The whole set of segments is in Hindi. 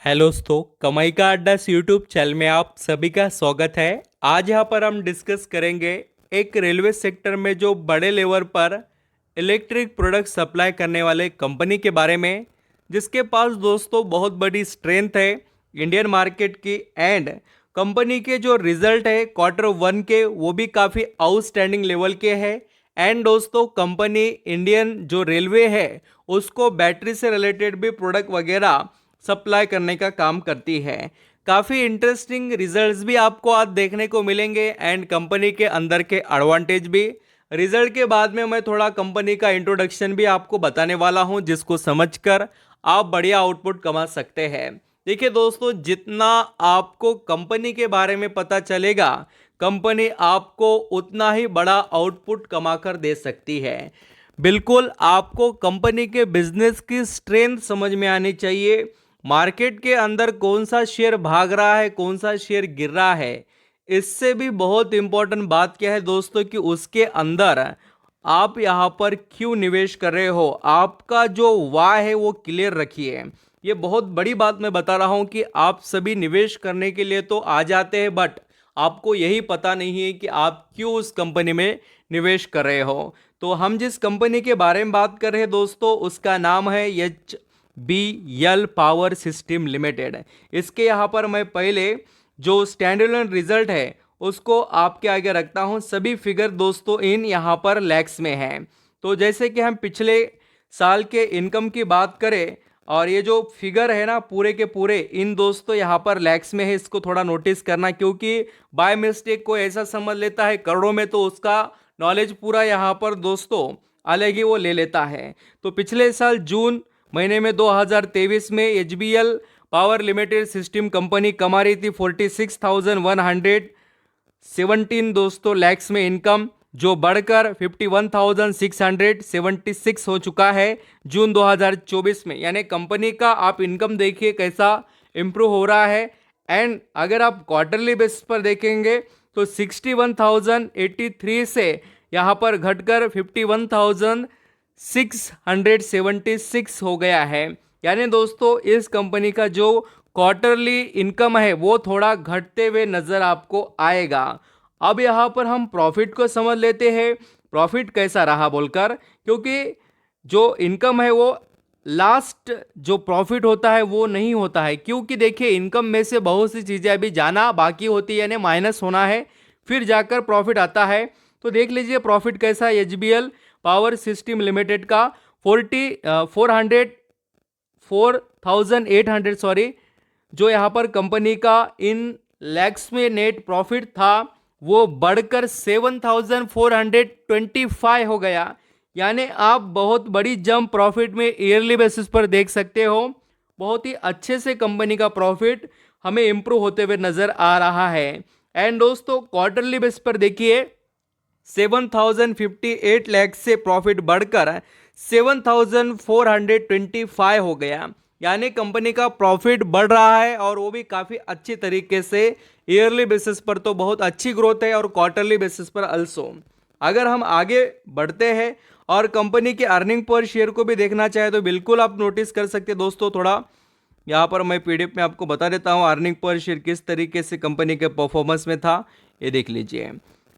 हेलो दोस्तों, कमाई का अड्डा यूट्यूब चैनल में आप सभी का स्वागत है। आज यहाँ पर हम डिस्कस करेंगे एक रेलवे सेक्टर में जो बड़े लेवल पर इलेक्ट्रिक प्रोडक्ट सप्लाई करने वाले कंपनी के बारे में, जिसके पास दोस्तों बहुत बड़ी स्ट्रेंथ है इंडियन मार्केट की। एंड कंपनी के जो रिजल्ट है Q1 के, वो भी काफ़ी आउटस्टैंडिंग लेवल के हैं। एंड दोस्तों, कंपनी इंडियन जो रेलवे है उसको बैटरी से रिलेटेड भी प्रोडक्ट वगैरह सप्लाई करने का काम करती है। काफ़ी इंटरेस्टिंग रिजल्ट्स भी आपको आज देखने को मिलेंगे एंड कंपनी के अंदर के एडवांटेज भी। रिजल्ट के बाद में मैं थोड़ा कंपनी का इंट्रोडक्शन भी आपको बताने वाला हूं, जिसको समझकर आप बढ़िया आउटपुट कमा सकते हैं। देखिए दोस्तों, जितना आपको कंपनी के बारे में पता चलेगा, कंपनी आपको उतना ही बड़ा आउटपुट कमाकर दे सकती है। बिल्कुल आपको कंपनी के बिजनेस की स्ट्रेंथ समझ में आनी चाहिए। मार्केट के अंदर कौन सा शेयर भाग रहा है, कौन सा शेयर गिर रहा है, इससे भी बहुत इंपॉर्टेंट बात क्या है दोस्तों कि उसके अंदर आप यहाँ पर क्यों निवेश कर रहे हो, आपका जो वाय है वो क्लियर रखिए। ये बहुत बड़ी बात मैं बता रहा हूँ कि आप सभी निवेश करने के लिए तो आ जाते हैं, बट आपको यही पता नहीं है कि आप क्यों उस कंपनी में निवेश कर रहे हो। तो हम जिस कंपनी के बारे में बात कर रहे हैं दोस्तों, उसका नाम है HBL पावर सिस्टम लिमिटेड। इसके यहाँ पर मैं पहले जो स्टैंड अलोन रिजल्ट है उसको आपके आगे रखता हूँ। सभी फिगर दोस्तों इन यहाँ पर लैक्स में है। तो जैसे कि हम पिछले साल के इनकम की बात करें, और ये जो फिगर है ना पूरे के पूरे इन दोस्तों यहाँ पर लैक्स में है, इसको थोड़ा नोटिस करना, क्योंकि बाय मिस्टेक को ऐसा समझ लेता है करोड़ों में, तो उसका नॉलेज पूरा यहाँ पर दोस्तों अलग ही वो ले लेता है। तो पिछले साल जून महीने में 2023 में HBL power limited system company कमा रही थी 46,117 दोस्तों लैक्स में इनकम, जो बढ़कर 51,676 हो चुका है जून 2024 में। यानी कंपनी का आप इनकम देखिए कैसा इम्प्रूव हो रहा है। एंड अगर आप क्वार्टरली बेसिस पर देखेंगे तो 61,083 से यहाँ पर घटकर 51,676 हो गया है। यानी दोस्तों इस कंपनी का जो क्वार्टरली इनकम है वो थोड़ा घटते हुए नजर आपको आएगा। अब यहाँ पर हम प्रॉफिट को समझ लेते हैं, प्रॉफिट कैसा रहा बोलकर, क्योंकि जो इनकम है वो लास्ट जो प्रॉफिट होता है वो नहीं होता है। क्योंकि देखिए इनकम में से बहुत सी चीज़ें अभी जाना बाकी होती है, यानी माइनस होना है, फिर जाकर प्रॉफिट आता है। तो देख लीजिए प्रॉफिट कैसा है HBL पावर सिस्टम लिमिटेड का 4,800 सॉरी, जो यहाँ पर कंपनी का इन लैक्स में नेट प्रॉफिट था वो बढ़कर 7,425 हो गया। यानी आप बहुत बड़ी जंप प्रॉफिट में ईयरली बेसिस पर देख सकते हो। बहुत ही अच्छे से कंपनी का प्रॉफिट हमें इंप्रूव होते हुए नजर आ रहा है। एंड दोस्तों क्वार्टरली बेसिस पर देखिए 7,058 लाख से प्रॉफिट बढ़कर 7,425 हो गया। यानी कंपनी का प्रॉफिट बढ़ रहा है और वो भी काफ़ी अच्छी तरीके से। ईयरली बेसिस पर तो बहुत अच्छी ग्रोथ है और क्वार्टरली बेसिस पर अल्सो। अगर हम आगे बढ़ते हैं और कंपनी के अर्निंग पर शेयर को भी देखना चाहे तो बिल्कुल आप नोटिस कर सकते हैं दोस्तों। थोड़ा यहाँ पर मैं PDF में आपको बता देता हूँ अर्निंग पर शेयर किस तरीके से कंपनी के परफॉर्मेंस में था। ये देख लीजिए,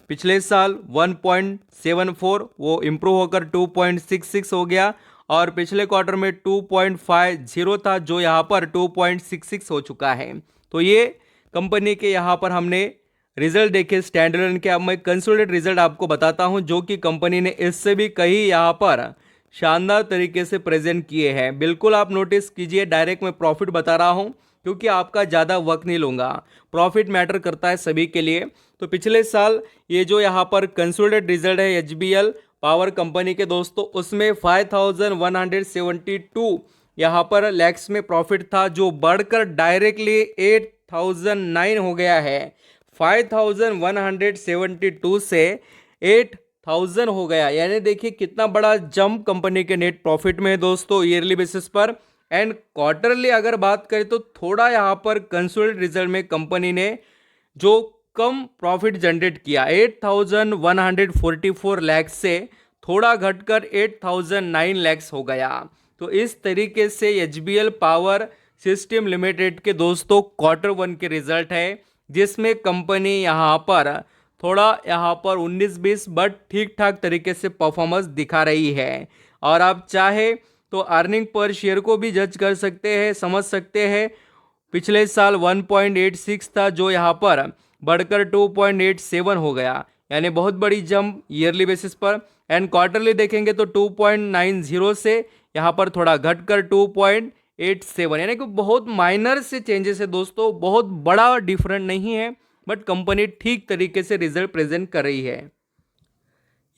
पिछले साल 1.74 वो इम्प्रूव होकर 2.66 हो गया, और पिछले क्वार्टर में 2.50 था जो यहाँ पर 2.66 हो चुका है। तो ये कंपनी के यहाँ पर हमने रिजल्ट देखे स्टैंड अलोन के। अब मैं कंसोलिडेटेड रिजल्ट आपको बताता हूँ जो कि कंपनी ने इससे भी कहीं यहाँ पर शानदार तरीके से प्रेजेंट किए हैं। बिल्कुल आप नोटिस कीजिए, डायरेक्ट मैं प्रॉफिट बता रहा हूँ क्योंकि आपका ज़्यादा वक्त नहीं लूँगा, प्रॉफिट मैटर करता है सभी के लिए। तो पिछले साल ये जो यहाँ पर कंसोलिडेटेड रिजल्ट है HBL पावर कंपनी के दोस्तों, उसमें 5,172 यहाँ पर लैक्स में प्रॉफिट था, जो बढ़कर डायरेक्टली 8,009 हो गया है। 5,172 से 8,000 हो गया। यानी देखिए कितना बड़ा जंप कंपनी के नेट प्रॉफिट में है दोस्तों ईयरली बेसिस पर। एंड क्वार्टरली अगर बात करें तो थोड़ा यहाँ पर कंसोलिडेटेड रिजल्ट में कंपनी ने जो कम प्रॉफिट जनरेट किया 8,144 लाख से थोड़ा घटकर 8,009 लाख हो गया। तो इस तरीके से HBL पावर सिस्टम लिमिटेड के दोस्तों Q1 के रिजल्ट है, जिसमें कंपनी यहाँ पर थोड़ा 19-20 बट ठीक ठाक तरीके से परफॉर्मेंस दिखा रही है। और आप चाहे तो अर्निंग पर शेयर को भी जज कर सकते हैं, समझ सकते हैं। पिछले साल 1.86 था, जो यहाँ पर बढ़कर 2.87 हो गया, यानी बहुत बड़ी जंप ईयरली बेसिस पर। एंड क्वार्टरली देखेंगे तो 2.90 से यहाँ पर थोड़ा घटकर 2.87, यानी कि बहुत माइनर से चेंजेस है दोस्तों, बहुत बड़ा डिफरेंट नहीं है, बट कंपनी ठीक तरीके से रिजल्ट प्रेजेंट कर रही है।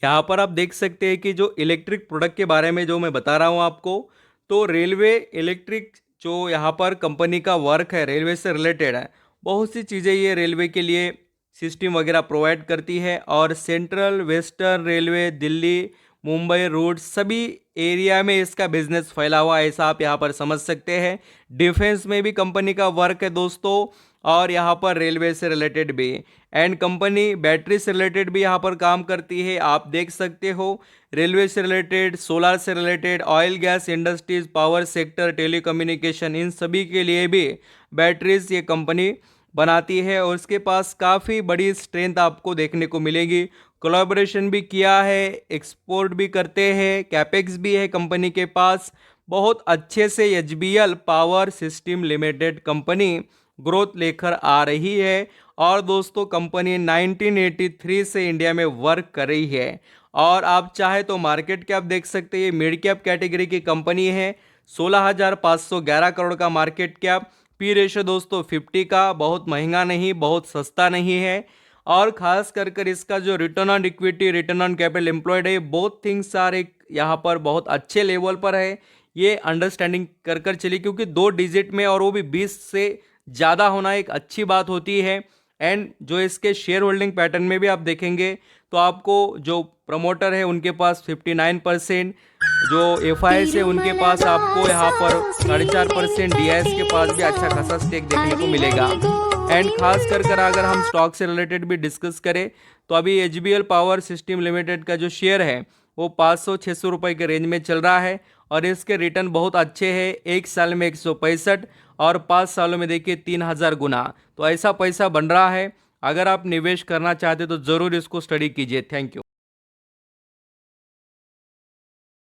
यहाँ पर आप देख सकते हैं कि जो इलेक्ट्रिक प्रोडक्ट के बारे में जो मैं बता रहा हूँ आपको, तो रेलवे इलेक्ट्रिक जो यहाँ पर कंपनी का वर्क है रेलवे से रिलेटेड है, बहुत सी चीज़ें ये रेलवे के लिए सिस्टम वगैरह प्रोवाइड करती है। और central western railway, Delhi, Mumbai route, सभी एरिया में इसका बिजनेस फैला हुआ है, ऐसा आप यहाँ पर समझ सकते हैं। डिफेंस में भी कंपनी का वर्क है दोस्तों, और यहाँ पर रेलवे से रिलेटेड भी। एंड कंपनी बैटरी से रिलेटेड भी यहाँ पर काम करती है, आप देख सकते हो। रेलवे से रिलेटेड, सोलर से related, oil gas industries, power sector, telecommunication, इन सभी के लिए भी बैटरीज ये कंपनी बनाती है। और उसके पास काफ़ी बड़ी स्ट्रेंथ आपको देखने को मिलेगी। कोलैबोरेशन भी किया है, एक्सपोर्ट भी करते हैं, कैपेक्स भी है कंपनी के पास। बहुत अच्छे से HBL power system limited company growth लेकर आ रही है। और दोस्तों कंपनी 1983 से इंडिया में वर्क कर रही है। और आप चाहे तो मार्केट कैप देख सकते हैं, मिड कैप कैटेगरी की कंपनी है, 16,511 करोड़ का मार्केट कैप। पी रेशो दोस्तों 50 का, बहुत महंगा नहीं, बहुत सस्ता नहीं है। और खास कर इसका जो return on equity, return on capital employed है, बोथ थिंग्स आर एक यहाँ पर बहुत अच्छे लेवल पर है। ये अंडरस्टैंडिंग कर चलिए, क्योंकि 2 डिजिट में और वो भी 20 से ज़्यादा होना एक अच्छी बात होती है। एंड जो इसके शेयर होल्डिंग पैटर्न में भी आप देखेंगे तो आपको जो प्रमोटर है उनके पास 59%, जो FIs है उनके पास आपको यहाँ पर 4.5%, DIS के पास भी अच्छा खासा स्टेक देखने को मिलेगा। एंड खास कर अगर हम स्टॉक से रिलेटेड भी डिस्कस करें तो अभी HBL पावर सिस्टम लिमिटेड का जो शेयर है वो 500-600 रुपये के रेंज में चल रहा है। और इसके रिटर्न बहुत अच्छे हैं, 1 साल में 165 और 5 सालों में देखिए 3000 गुना। तो ऐसा पैसा बन रहा है। अगर आप निवेश करना चाहते तो ज़रूर इसको स्टडी कीजिए। Thank you.